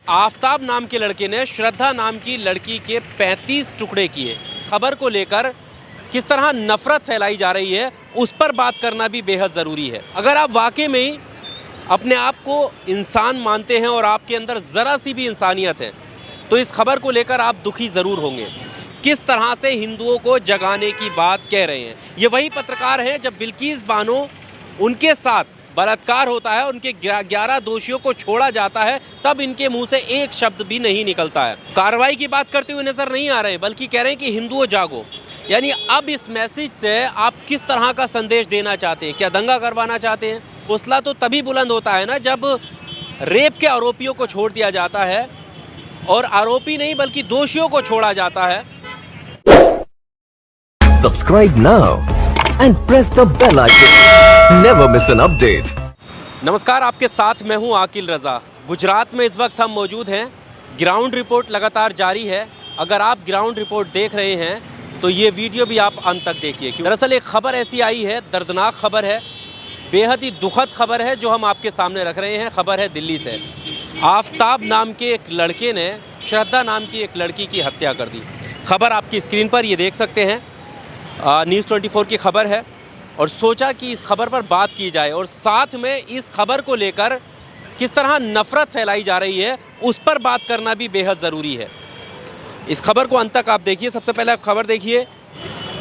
आफताब नाम के लड़के ने श्रद्धा नाम की लड़की के 35 टुकड़े किए। खबर को लेकर किस तरह नफरत फैलाई जा रही है उस पर बात करना भी बेहद ज़रूरी है। अगर आप वाकई में ही अपने आप को इंसान मानते हैं और आपके अंदर ज़रा सी भी इंसानियत है तो इस खबर को लेकर आप दुखी ज़रूर होंगे। किस तरह से हिंदुओं को जगाने की बात कह रहे हैं। ये वही पत्रकार हैं जब बिल्किस बानो उनके साथ बलात्कार होता है, उनके 11 दोषियों को छोड़ा जाता है, तब इनके मुंह से एक शब्द भी नहीं निकलता है। कार्रवाई की बात करते हुए नजर नहीं आ रहे, बल्कि कह रहे हैं कि हिंदुओं जागो। यानी अब इस मैसेज से आप किस तरह का संदेश देना चाहते हैं? क्या दंगा करवाना चाहते हैं? हौसला तो तभी बुलंद होता है ना जब रेप के आरोपियों को छोड़ दिया जाता है, और आरोपी नहीं बल्कि दोषियों को छोड़ा जाता है। Subscribe now and press the bell icon. Never miss an update. नमस्कार, आपके साथ मैं हूं आकिल रज़ा। गुजरात में इस वक्त हम मौजूद हैं। ग्राउंड रिपोर्ट लगातार जारी है। अगर आप ग्राउंड रिपोर्ट देख रहे हैं तो ये वीडियो भी आप अंत तक देखिए। दरअसल एक खबर ऐसी आई है, दर्दनाक खबर है, बेहद ही दुखद खबर है जो हम आपके सामने रख रहे हैं। खबर है दिल्ली से। आफताब नाम के एक लड़के ने श्रद्धा नाम की एक लड़की की हत्या कर दी। खबर आपकी स्क्रीन पर ये देख सकते हैं, न्यूज़ 24 की खबर है। और सोचा कि इस खबर पर बात की जाए और साथ में इस खबर को लेकर किस तरह नफ़रत फैलाई जा रही है उस पर बात करना भी बेहद ज़रूरी है। इस खबर को अंत तक आप देखिए। सबसे पहले आप खबर देखिए,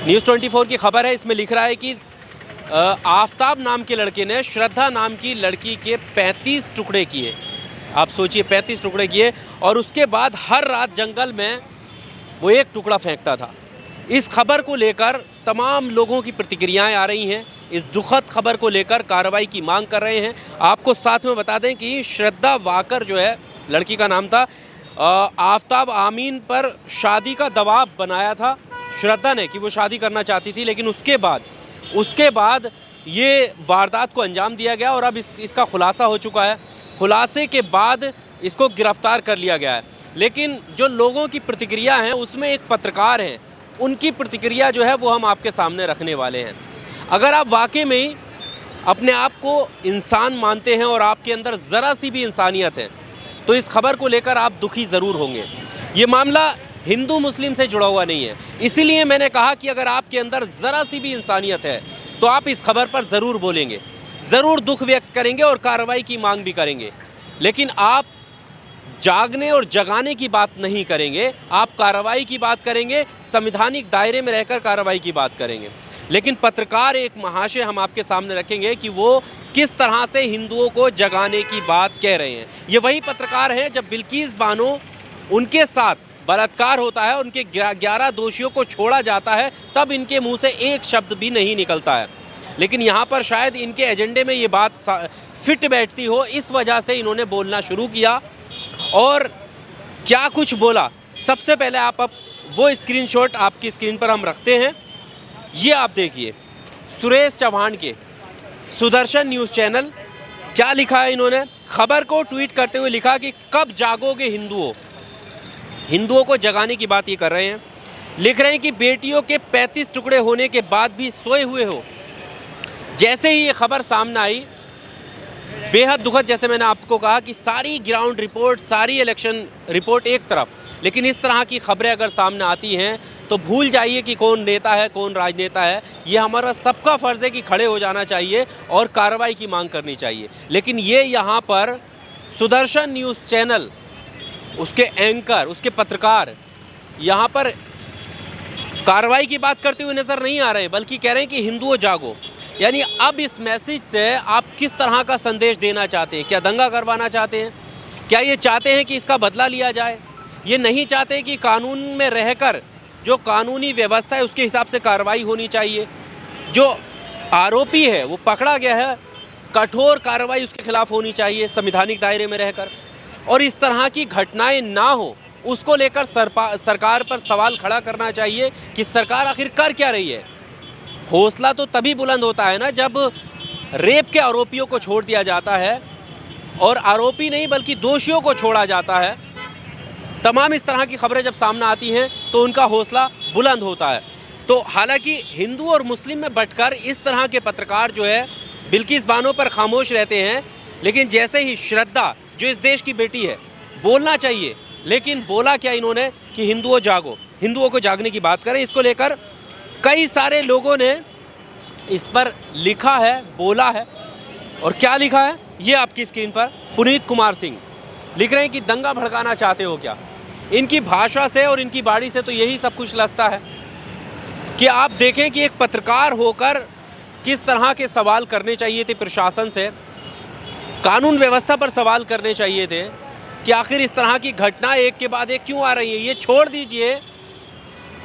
न्यूज़ 24 की खबर है। इसमें लिख रहा है कि आफताब नाम के लड़के ने श्रद्धा नाम की लड़की के 35 टुकड़े किए। आप सोचिए, 35 टुकड़े किए, और उसके बाद हर रात जंगल में वो एक टुकड़ा फेंकता था। इस खबर को लेकर तमाम लोगों की प्रतिक्रियाएं आ रही हैं। इस दुखद खबर को लेकर कार्रवाई की मांग कर रहे हैं। आपको साथ में बता दें कि श्रद्धा वाकर जो है, लड़की का नाम था, आफताब आमीन पर शादी का दबाव बनाया था श्रद्धा ने कि वो शादी करना चाहती थी, लेकिन उसके बाद ये वारदात को अंजाम दिया गया और अब इसका खुलासा हो चुका है। खुलासे के बाद इसको गिरफ्तार कर लिया गया है। लेकिन जो लोगों की प्रतिक्रिया हैं उसमें एक पत्रकार हैं, उनकी प्रतिक्रिया जो है वो हम आपके सामने रखने वाले हैं। अगर आप वाकई में ही अपने आप को इंसान मानते हैं और आपके अंदर ज़रा सी भी इंसानियत है तो इस खबर को लेकर आप दुखी ज़रूर होंगे। ये मामला हिंदू मुस्लिम से जुड़ा हुआ नहीं है, इसीलिए मैंने कहा कि अगर आपके अंदर ज़रा सी भी इंसानियत है तो आप इस खबर पर ज़रूर बोलेंगे, ज़रूर दुख व्यक्त करेंगे और कार्रवाई की मांग भी करेंगे। लेकिन आप जागने और जगाने की बात नहीं करेंगे, आप कार्रवाई की बात करेंगे, संवैधानिक दायरे में रहकर कार्रवाई की बात करेंगे। लेकिन पत्रकार एक महाशय हम आपके सामने रखेंगे कि वो किस तरह से हिंदुओं को जगाने की बात कह रहे हैं। ये वही पत्रकार हैं जब बिल्किस बानो उनके साथ बलात्कार होता है, उनके 11 दोषियों को छोड़ा जाता है, तब इनके मुंह से एक शब्द भी नहीं निकलता है। लेकिन यहाँ पर शायद इनके एजेंडे में ये बात फिट बैठती हो, इस वजह से इन्होंने बोलना शुरू किया। और क्या कुछ बोला, सबसे पहले आप अब वो स्क्रीनशॉट आपकी स्क्रीन पर हम रखते हैं। ये आप देखिए, सुरेश चौहान के सुदर्शन न्यूज़ चैनल क्या लिखा है इन्होंने। खबर को ट्वीट करते हुए लिखा कि कब जागोगे हिंदुओं को जगाने की बात ये कर रहे हैं। लिख रहे हैं कि बेटियों के 35 टुकड़े होने के बाद भी सोए हुए हो। जैसे ही ये खबर सामने आई, बेहद दुखद, जैसे मैंने आपको कहा कि सारी ग्राउंड रिपोर्ट, सारी इलेक्शन रिपोर्ट एक तरफ, लेकिन इस तरह की खबरें अगर सामने आती हैं तो भूल जाइए कि कौन नेता है, कौन राजनेता है। ये हमारा सबका फ़र्ज़ है कि खड़े हो जाना चाहिए और कार्रवाई की मांग करनी चाहिए। लेकिन ये यहाँ पर सुदर्शन न्यूज़ चैनल, उसके एंकर, उसके पत्रकार यहाँ पर कार्रवाई की बात करते हुए नज़र नहीं आ रहे, बल्कि कह रहे हैं कि हिंदुओं जागो। यानी अब इस मैसेज से आप किस तरह का संदेश देना चाहते हैं? क्या दंगा करवाना चाहते हैं? क्या ये चाहते हैं कि इसका बदला लिया जाए? ये नहीं चाहते कि कानून में रहकर जो कानूनी व्यवस्था है उसके हिसाब से कार्रवाई होनी चाहिए। जो आरोपी है वो पकड़ा गया है, कठोर कार्रवाई उसके खिलाफ होनी चाहिए संवैधानिक दायरे में रहकर। और इस तरह की घटनाएं ना हो उसको लेकर सरकार पर सवाल खड़ा करना चाहिए कि सरकार आखिर कर क्या रही है। हौसला तो तभी बुलंद होता है ना जब रेप के आरोपियों को छोड़ दिया जाता है, और आरोपी नहीं बल्कि दोषियों को छोड़ा जाता है। तमाम इस तरह की खबरें जब सामने आती हैं तो उनका हौसला बुलंद होता है। तो हालांकि हिंदू और मुस्लिम में बंटकर इस तरह के पत्रकार जो है बिल्किस बानो पर खामोश रहते हैं, लेकिन जैसे ही श्रद्धा जो इस देश की बेटी है, बोलना चाहिए, लेकिन बोला क्या इन्होंने कि हिंदुओं जागो, हिंदुओं को जागने की बात करें। इसको लेकर कई सारे लोगों ने इस पर लिखा है, बोला है। और क्या लिखा है ये आपकी स्क्रीन पर पुनीत कुमार सिंह लिख रहे हैं कि दंगा भड़काना चाहते हो क्या। इनकी भाषा से और इनकी बाड़ी से तो यही सब कुछ लगता है कि आप देखें कि एक पत्रकार होकर किस तरह के सवाल करने चाहिए थे प्रशासन से, कानून व्यवस्था पर सवाल करने चाहिए थे कि आखिर इस तरह की घटना एक के बाद एक क्यों आ रही है। ये छोड़ दीजिए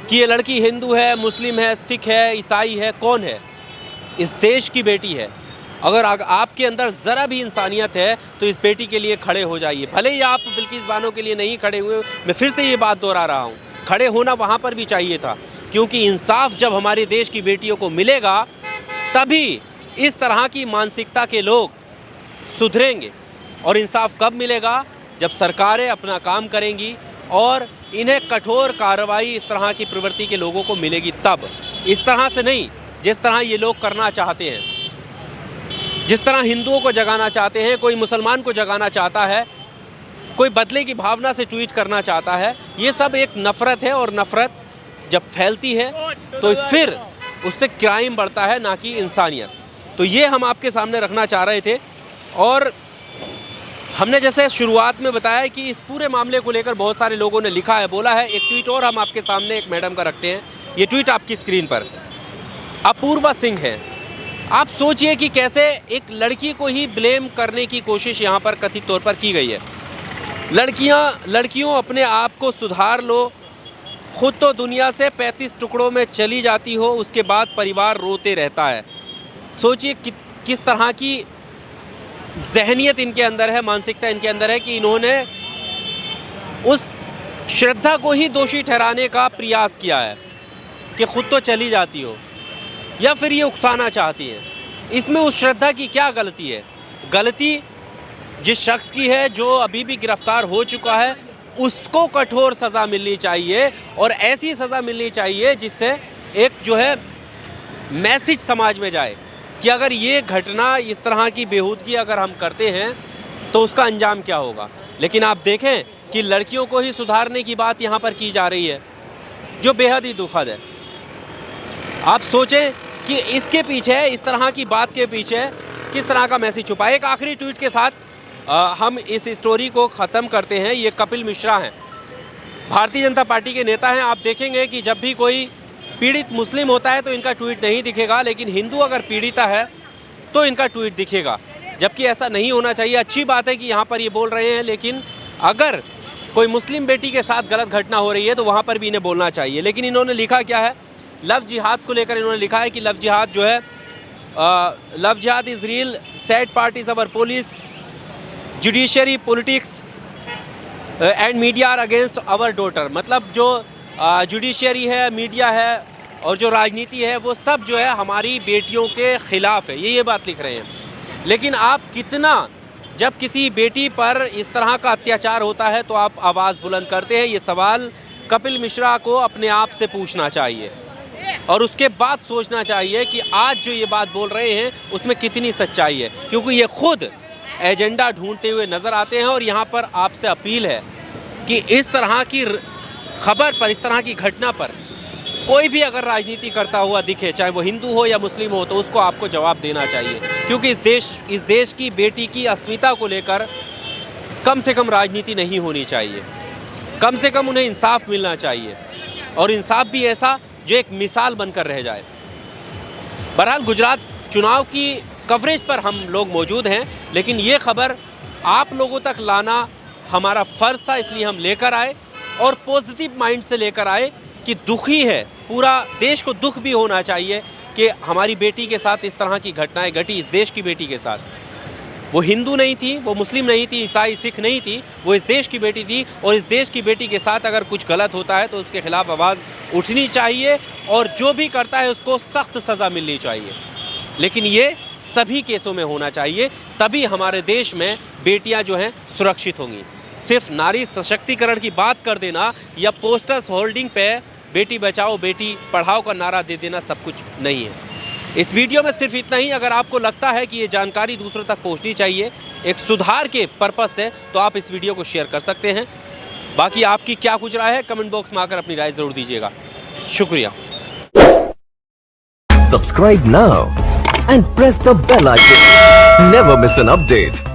कि ये लड़की हिंदू है, मुस्लिम है, सिख है, ईसाई है, कौन है, इस देश की बेटी है। अगर आपके अंदर ज़रा भी इंसानियत है तो इस बेटी के लिए खड़े हो जाइए। भले ही आप बिल्किस बानो के लिए नहीं खड़े हुए, मैं फिर से ये बात दोहरा रहा हूँ, खड़े होना वहाँ पर भी चाहिए था, क्योंकि इंसाफ जब हमारे देश की बेटियों को मिलेगा तभी इस तरह की मानसिकता के लोग सुधरेंगे। और इंसाफ कब मिलेगा? जब सरकारें अपना काम करेंगी और इन्हें कठोर कार्रवाई इस तरह की प्रवृत्ति के लोगों को मिलेगी तब। इस तरह से नहीं जिस तरह ये लोग करना चाहते हैं, जिस तरह हिंदुओं को जगाना चाहते हैं, कोई मुसलमान को जगाना चाहता है, कोई बदले की भावना से ट्वीट करना चाहता है। ये सब एक नफ़रत है और नफ़रत जब फैलती है तो फिर उससे क्राइम बढ़ता है, ना कि इंसानियत। तो ये हम आपके सामने रखना चाह रहे थे। और हमने जैसे शुरुआत में बताया कि इस पूरे मामले को लेकर बहुत सारे लोगों ने लिखा है, बोला है। एक ट्वीट और हम आपके सामने एक मैडम का रखते हैं। ये ट्वीट आपकी स्क्रीन पर अपूर्वा सिंह है। आप सोचिए कि कैसे एक लड़की को ही ब्लेम करने की कोशिश यहाँ पर कथित तौर पर की गई है। लड़कियों अपने आप को सुधार लो, खुद तो दुनिया से 35 टुकड़ों में चली जाती हो, उसके बाद परिवार रोते रहता है। सोचिए किस तरह की जहनियत इनके अंदर है, मानसिकता इनके अंदर है कि इन्होंने उस श्रद्धा को ही दोषी ठहराने का प्रयास किया है कि खुद तो चली जाती हो, या फिर ये उकसाना चाहती है। इसमें उस श्रद्धा की क्या गलती है? गलती जिस शख्स की है जो अभी भी गिरफ्तार हो चुका है, उसको कठोर सज़ा मिलनी चाहिए और ऐसी सज़ा मिलनी चाहिए जिससे एक जो है मैसेज समाज में जाए कि अगर ये घटना, इस तरह की बेहूदगी अगर हम करते हैं तो उसका अंजाम क्या होगा। लेकिन आप देखें कि लड़कियों को ही सुधारने की बात यहाँ पर की जा रही है, जो बेहद ही दुखद है। आप सोचें कि इसके पीछे, इस तरह की बात के पीछे किस तरह का मैसेज छुपा है। एक आखिरी ट्वीट के साथ हम इस स्टोरी को ख़त्म करते हैं। ये कपिल मिश्रा हैं, भारतीय जनता पार्टी के नेता हैं। आप देखेंगे कि जब भी कोई पीड़ित मुस्लिम होता है तो इनका ट्वीट नहीं दिखेगा, लेकिन हिंदू अगर पीड़िता है तो इनका ट्वीट दिखेगा, जबकि ऐसा नहीं होना चाहिए। अच्छी बात है कि यहाँ पर ये बोल रहे हैं, लेकिन अगर कोई मुस्लिम बेटी के साथ गलत घटना हो रही है तो वहाँ पर भी इन्हें बोलना चाहिए। लेकिन इन्होंने लिखा क्या है? लव जिहाद को लेकर इन्होंने लिखा है कि लव जिहाद जो है, लव जिहाद is real, sad part is our police, judiciary, politics and media are against our daughter. मतलब जो जुडिशरी है, मीडिया है और जो राजनीति है, वो सब जो है हमारी बेटियों के ख़िलाफ़ है, ये बात लिख रहे हैं। लेकिन आप कितना, जब किसी बेटी पर इस तरह का अत्याचार होता है तो आप आवाज़ बुलंद करते हैं? ये सवाल कपिल मिश्रा को अपने आप से पूछना चाहिए और उसके बाद सोचना चाहिए कि आज जो ये बात बोल रहे हैं उसमें कितनी सच्चाई है, क्योंकि ये खुद एजेंडा ढूंढते हुए नज़र आते हैं। और यहाँ पर आपसे अपील है कि इस तरह की खबर पर, इस तरह की घटना पर कोई भी अगर राजनीति करता हुआ दिखे, चाहे वो हिंदू हो या मुस्लिम हो, तो उसको आपको जवाब देना चाहिए, क्योंकि इस देश की बेटी की अस्मिता को लेकर कम से कम राजनीति नहीं होनी चाहिए। कम से कम उन्हें इंसाफ मिलना चाहिए, और इंसाफ भी ऐसा जो एक मिसाल बनकर रह जाए। बहरहाल गुजरात चुनाव की कवरेज पर हम लोग मौजूद हैं, लेकिन ये खबर आप लोगों तक लाना हमारा फ़र्ज़ था, इसलिए हम लेकर आए और पॉजिटिव माइंड से लेकर आए कि दुखी है पूरा देश को, दुख भी होना चाहिए कि हमारी बेटी के साथ इस तरह की घटनाएं घटी, इस देश की बेटी के साथ। वो हिंदू नहीं थी, वो मुस्लिम नहीं थी, ईसाई सिख नहीं थी, वो इस देश की बेटी थी। और इस देश की बेटी के साथ अगर कुछ गलत होता है तो उसके ख़िलाफ़ आवाज़ उठनी चाहिए और जो भी करता है उसको सख्त सज़ा मिलनी चाहिए। लेकिन ये सभी केसों में होना चाहिए, तभी हमारे देश में बेटियां जो हैं सुरक्षित होंगी। सिर्फ नारी सशक्तिकरण की बात कर देना या पोस्टर्स होल्डिंग पे बेटी बचाओ बेटी पढ़ाओ का नारा दे देना सब कुछ नहीं है। इस वीडियो में सिर्फ इतना ही। अगर आपको लगता है कि ये जानकारी दूसरों तक पहुंचनी चाहिए एक सुधार के पर्पस से, तो आप इस वीडियो को शेयर कर सकते हैं। बाकी आपकी क्या कुछ राय है, कमेंट बॉक्स में आकर अपनी राय ज़रूर दीजिएगा। शुक्रिया। Subscribe now and press the bell icon. Never miss an update.